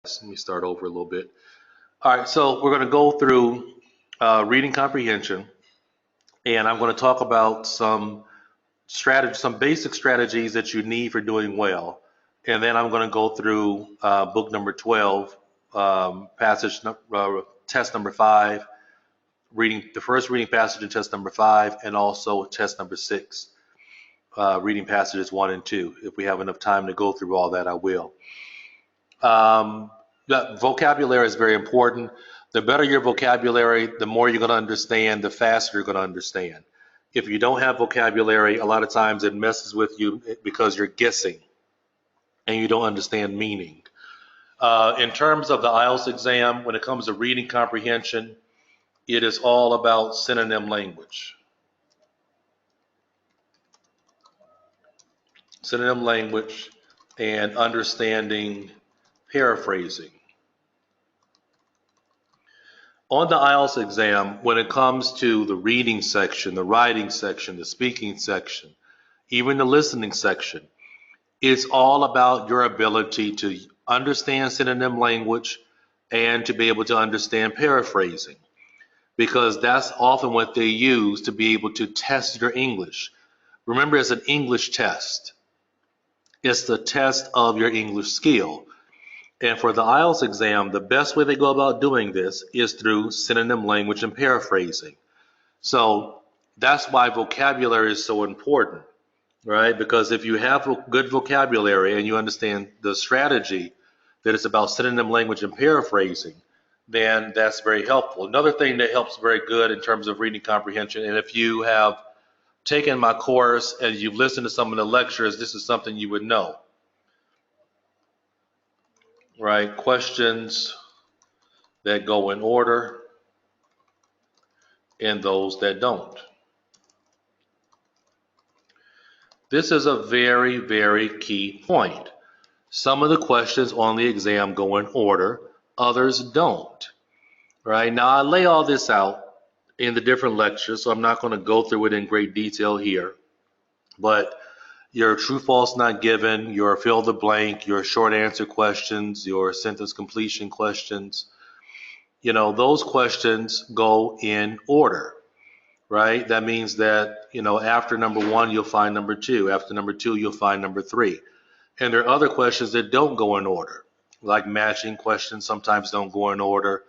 Let me start over a little bit. All right, so we're going to go through reading comprehension, and I'm going to talk about some basic strategies that you need for doing well, and then I'm going to go through book number 12, test number 5, reading the first reading passage in test number 5, and also test number 6, reading passages 1 and 2. If we have enough time to go through all that, I will. Vocabulary is very important. The better your vocabulary, the more you're going to understand, the faster you're going to understand. If you don't have vocabulary, a lot of times it messes with you because you're guessing and you don't understand meaning. In terms of the IELTS exam, when it comes to reading comprehension, it is all about synonym language. Synonym language and understanding paraphrasing. On the IELTS exam, when it comes to the reading section, the writing section, the speaking section, even the listening section, it's all about your ability to understand synonym language and to be able to understand paraphrasing, because that's often what they use to be able to test your English. Remember, it's an English test. It's the test of your English skill. And for the IELTS exam, the best way they go about doing this is through synonym language and paraphrasing. So that's why vocabulary is so important, right? Because if you have good vocabulary and you understand the strategy that it's about synonym language and paraphrasing, then that's very helpful. Another thing that helps very good in terms of reading comprehension, and if you have taken my course and you've listened to some of the lectures, this is something you would know. Right, questions that go in order and those that don't. This is a very, very key point. Some of the questions on the exam go in order, others don't. Right, now I lay all this out in the different lectures, so I'm not going to go through it in great detail here. But your true, false, not given, your fill the blank, your short answer questions, your sentence completion questions, those questions go in order, right? That means that, after number 1, you'll find number 2. After number 2, you'll find number 3. And there are other questions that don't go in order, like matching questions sometimes don't go in order.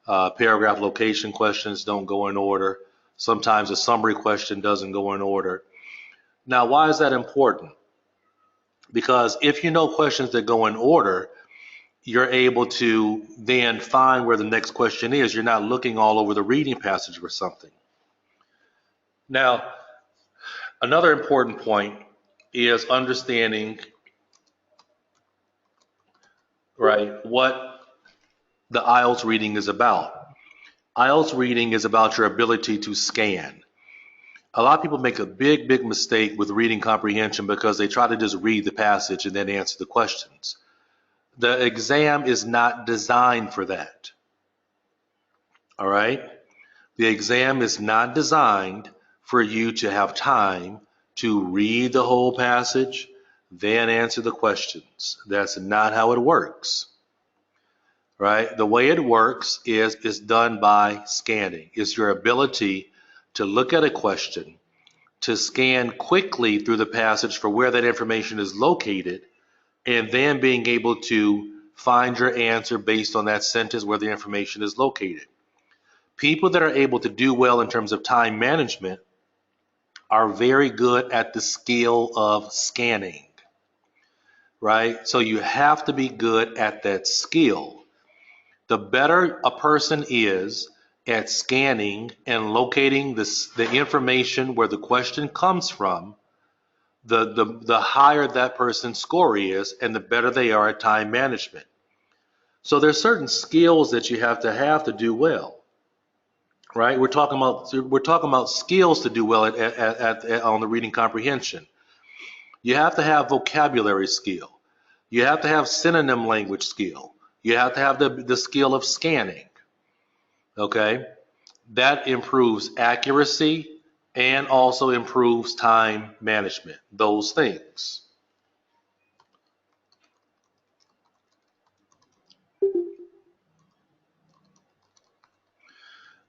Paragraph location questions don't go in order. Sometimes a summary question doesn't go in order. Now, why is that important? Because if you know questions that go in order, you're able to then find where the next question is. You're not looking all over the reading passage for something. Now, another important point is understanding, right, what the IELTS reading is about. IELTS reading is about your ability to scan. A lot of people make a big, big mistake with reading comprehension because they try to just read the passage and then answer the questions. The exam is not designed for that. All right? The exam is not designed for you to have time to read the whole passage, then answer the questions. That's not how it works. Right? The way it works is it's done by scanning. It's your ability to look at a question, to scan quickly through the passage for where that information is located, and then being able to find your answer based on that sentence where the information is located. People that are able to do well in terms of time management are very good at the skill of scanning, right? So you have to be good at that skill. The better a person is at scanning and locating the information where the question comes from, the higher that person's score is, and the better they are at time management. So there's certain skills that you have to do well, right? We're talking about skills to do well on the reading comprehension. You have to have vocabulary skill. You have to have synonym language skill. You have to have the skill of scanning. Okay, that improves accuracy and also improves time management, those things.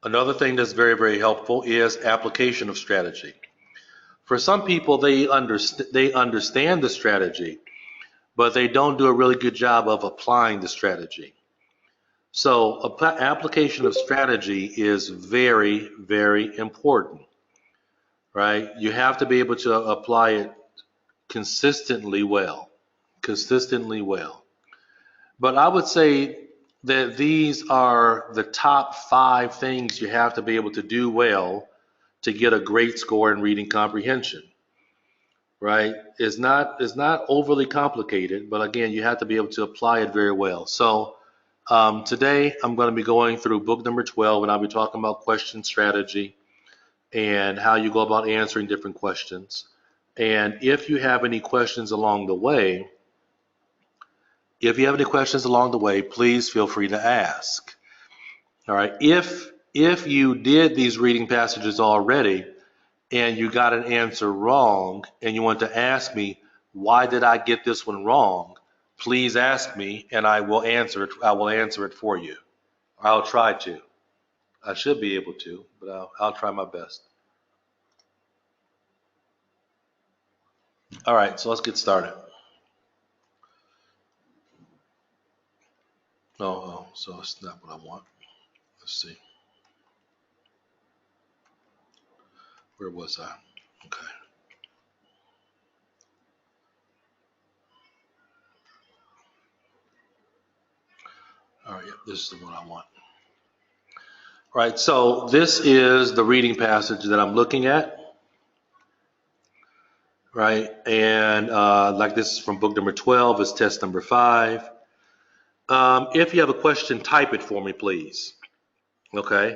Another thing that's very, very helpful is application of strategy. For some people, they understand the strategy, but they don't do a really good job of applying the strategy. So application of strategy is very, very important, right? You have to be able to apply it consistently well, consistently well. But I would say that these are the top 5 things you have to be able to do well to get a great score in reading comprehension, right? It's not overly complicated, but again, you have to be able to apply it very well. So today I'm going to be going through book number 12, and I'll be talking about question strategy and how you go about answering different questions. And if you have any questions along the way, please feel free to ask. All right. If you did these reading passages already and you got an answer wrong and you want to ask me, why did I get this one wrong? Please ask me and I will answer it. I will answer it for you. I'll try to. I should be able to, but I'll try my best. All right, so let's get started. Oh, so it's not what I want. Let's see. Where was I? Okay. All right, yep, this is the one I want. All right, so this is the reading passage that I'm looking at. Right, and like this is from book number 12, it's test number 5. If you have a question, type it for me, please. Okay.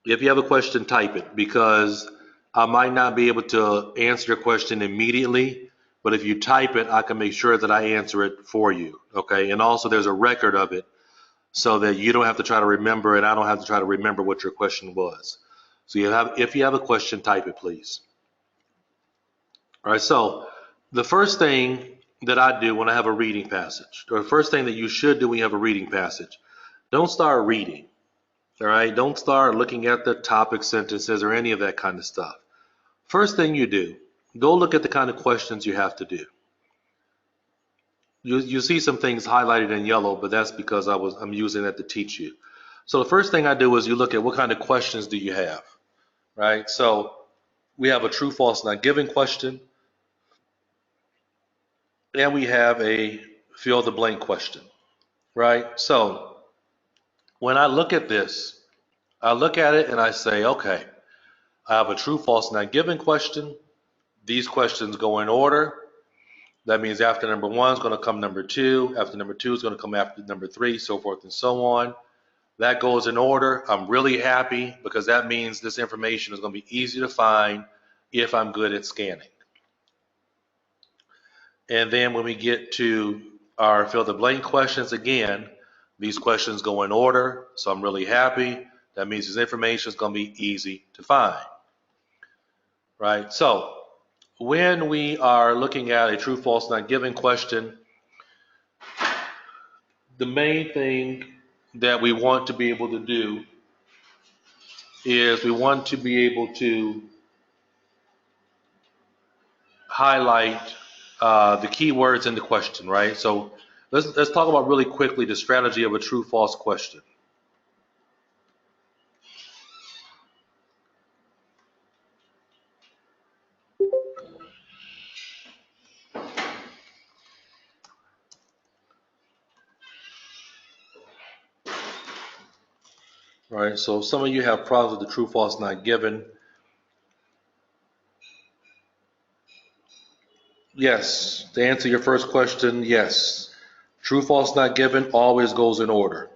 If you have a question, type it, because I might not be able to answer your question immediately, but if you type it, I can make sure that I answer it for you. Okay. And also there's a record of it so that you don't have to try to remember it. I don't have to try to remember what your question was. So if you have a question, type it, please. All right. So the first thing that I do when I have a reading passage, or the first thing that you should do when you have a reading passage, don't start reading. All right, don't start looking at the topic sentences or any of that kind of stuff. First thing you do, go look at the kind of questions you have to do. You see some things highlighted in yellow, but that's because I'm using that to teach you. So the first thing I do is you look at what kind of questions do you have, right? So we have a true, false, not given question, and we have a fill the blank question, right? So when I look at this, I look at it and I say, okay, I have a true, false, not given question. These questions go in order. That means after number 1 is going to come number 2. After number 2 is going to come after number 3, so forth and so on. That goes in order. I'm really happy because that means this information is going to be easy to find if I'm good at scanning. And then when we get to our fill the blank questions again, these questions go in order. So I'm really happy. That means this information is going to be easy to find. Right? So when we are looking at a true, false, not given question, the main thing that we want to be able to do is we want to be able to highlight the key words in the question, right? So let's talk about really quickly the strategy of a true, false question. Right, so some of you have problems with the true, false, not given. Yes, to answer your first question, yes. True, false, not given always goes in order.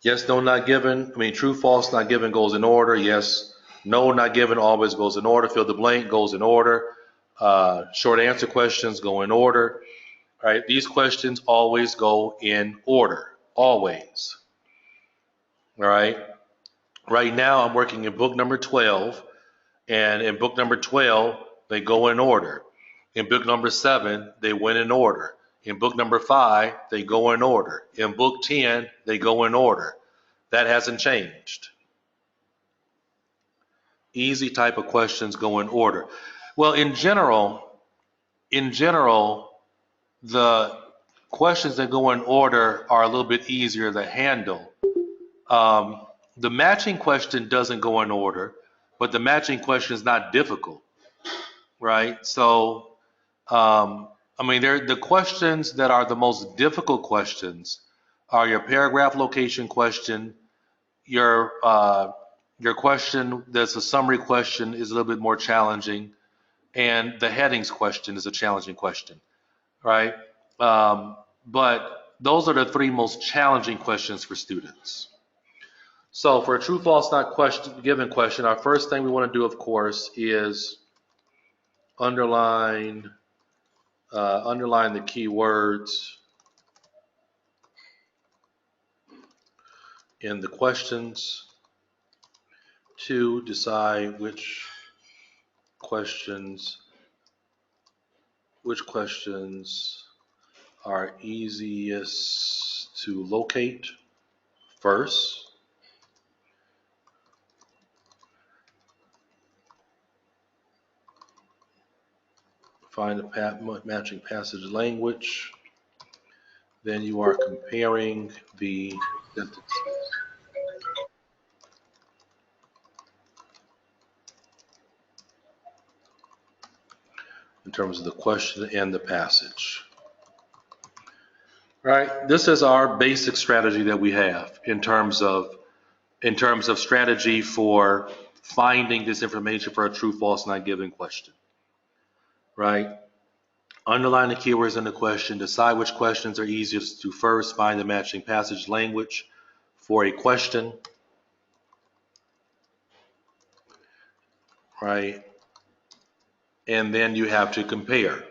Yes, no, not given. True, false, not given goes in order. Yes, no, not given always goes in order. Fill the blank goes in order. Short answer questions go in order. All right, these questions always go in order. Always. All right. Right now, I'm working in book number 12, and in book number 12, they go in order. In book number 7, they went in order. In book number 5, they go in order. In book 10, they go in order. That hasn't changed. Easy type of questions go in order. Well, in general, the questions that go in order are a little bit easier to handle. The matching question doesn't go in order, but the matching question is not difficult, right? So, I mean, the questions that are the most difficult questions are your paragraph location question, your question that's a summary question is a little bit more challenging, and the headings question is a challenging question, right? But those are the three most challenging questions for students. So for a true, false, not given question, our first thing we want to do, of course, is underline the keywords in the questions to decide which questions are easiest to locate first. Find the matching passage language. Then you are comparing the sentences in terms of the question and the passage. Right? This is our basic strategy that we have in terms of strategy for finding this information for a true, false, not given question. Right? Underline the keywords in the question, decide which questions are easiest to first, find the matching passage language for a question. Right? And then you have to compare.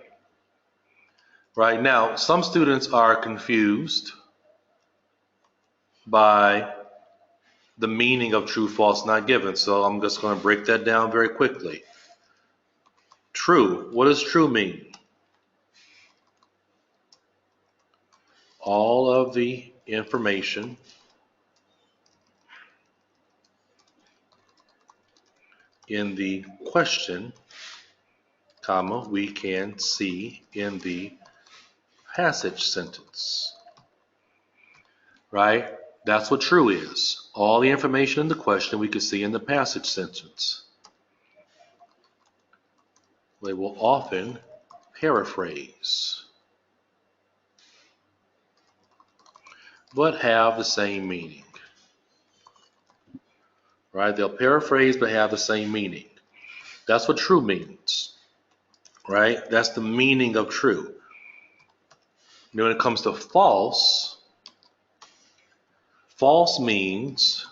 Right now, some students are confused by the meaning of true, false, not given. So I'm just going to break that down very quickly. True. What does true mean? All of the information in the question, comma, we can see in the passage sentence. Right? That's what true is. All the information in the question we can see in the passage sentence. They will often paraphrase, but have the same meaning. Right? They'll paraphrase but have the same meaning. That's what true means. Right? That's the meaning of true. Now when it comes to false, false means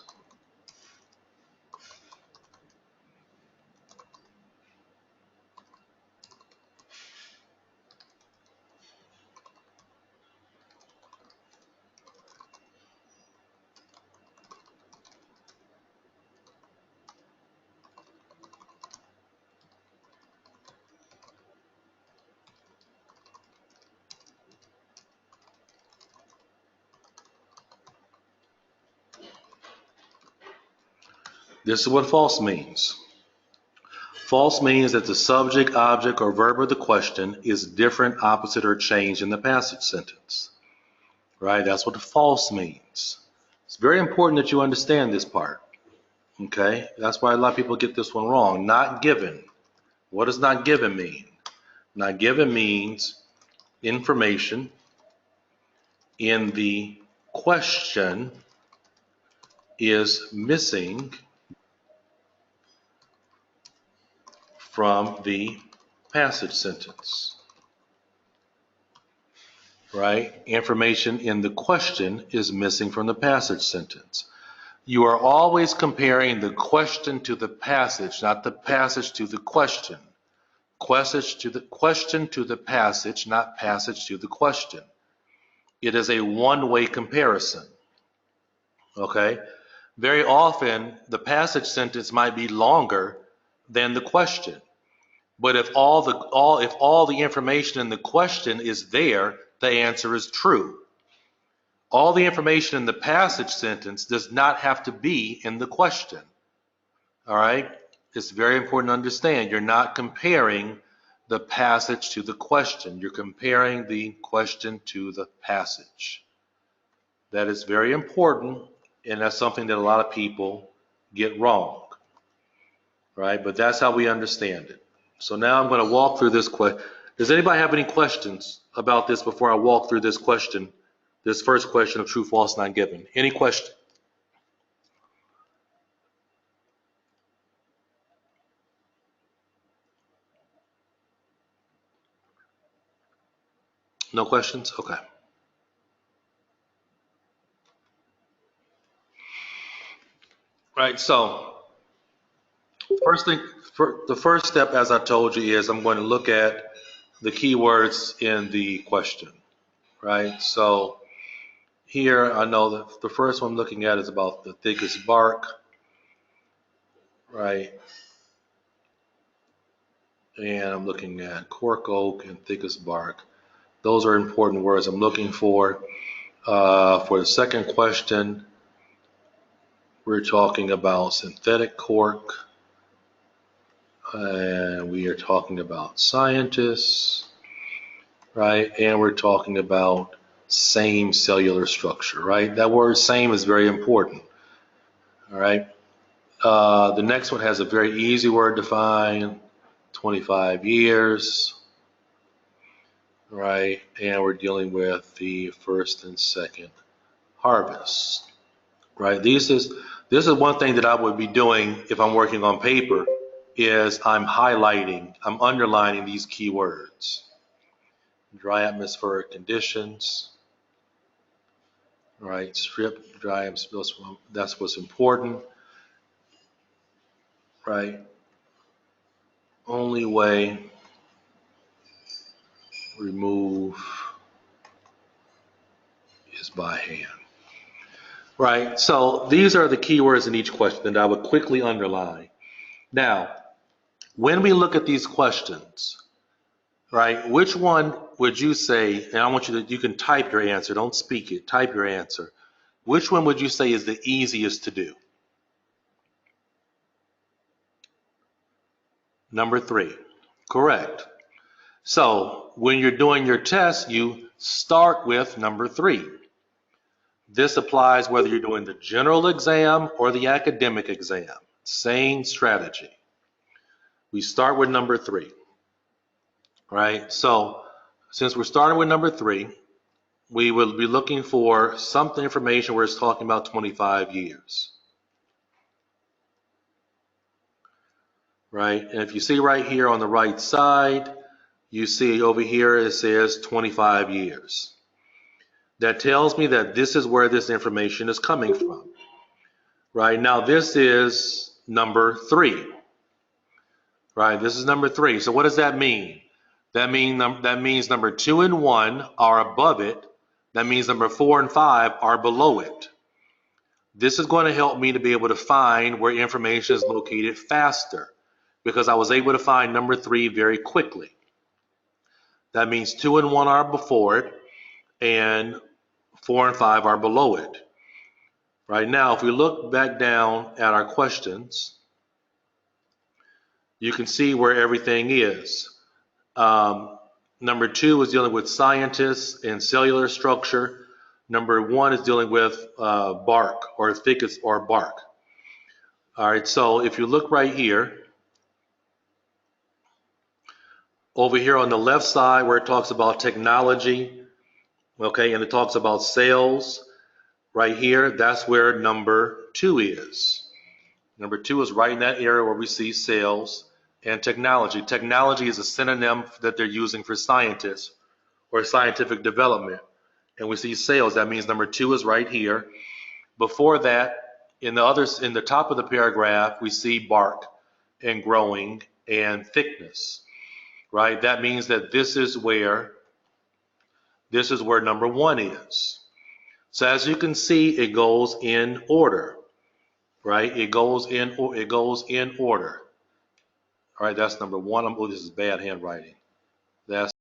this is what false means. False means that the subject, object, or verb of the question is different, opposite, or changed in the passage sentence. Right? That's what false means. It's very important that you understand this part. Okay? That's why a lot of people get this one wrong. Not given. What does not given mean? Not given means information in the question is missing from the passage sentence. Right? Information in the question is missing from the passage sentence. You are always comparing the question to the passage, not the passage to the question. Question to the passage, not passage to the question. It is a one-way comparison. Okay? Very often, the passage sentence might be longer than the question. But if all the information in the question is there, the answer is true. All the information in the passage sentence does not have to be in the question. All right? It's very important to understand. You're not comparing the passage to the question. You're comparing the question to the passage. That is very important, and that's something that a lot of people get wrong. Right? But that's how we understand it. So now I'm going to walk through this question. Does anybody have any questions about this before I walk through this question, this first question of true, false, not given? Any question? No questions? Okay. Right, so first thing, the first step, as I told you, is I'm going to look at the keywords in the question, right? So here I know that the first one I'm looking at is about the thickest bark, right? And I'm looking at cork oak and thickest bark. Those are important words I'm looking for. For the second question, we're talking about synthetic cork, and we are talking about scientists, right? And we're talking about same cellular structure, right? That word same is very important, all right? The next one has a very easy word to find, 25 years, right? And we're dealing with the first and second harvest, right? This is one thing that I would be doing if I'm working on paper is I'm highlighting, I'm underlining these keywords. Dry atmospheric conditions, right? Strip, dry atmosphere, that's what's important, right? Only way remove is by hand. Right, so these are the keywords in each question that I would quickly underline. Now, when we look at these questions, right, which one would you say, and I want you can type your answer, don't speak it, type your answer. Which one would you say is the easiest to do? Number 3, correct. So when you're doing your test, you start with number 3. This applies whether you're doing the general exam or the academic exam. Same strategy. We start with number 3, right? So since we're starting with number 3, we will be looking for some information where it's talking about 25 years, right? And if you see right here on the right side, you see over here it says 25 years. That tells me that this is where this information is coming from. Right, now this is number 3. Right, this is number 3. So what does that mean? That means number 2 and 1 are above it. That means number 4 and 5 are below it. This is going to help me to be able to find where information is located faster because I was able to find number 3 very quickly. That means 2 and 1 are before it and 4 and 5 are below it. Right now, if we look back down at our questions, you can see where everything is. Number 2 is dealing with scientists and cellular structure. Number 1 is dealing with bark or thickest or bark. All right, so if you look right here, over here on the left side where it talks about technology, okay, and it talks about sales, right here, that's where number 2 is. Number 2 is right in that area where we see sales and technology. Technology is a synonym that they're using for scientists or scientific development. And we see sales, that means number 2 is right here. Before that, in the top of the paragraph, we see bark and growing and thickness, right? That means that this is where number 1 is. So as you can see, it goes in order, right? It goes in order. All right, that's number 1. Oh, this is bad handwriting. That's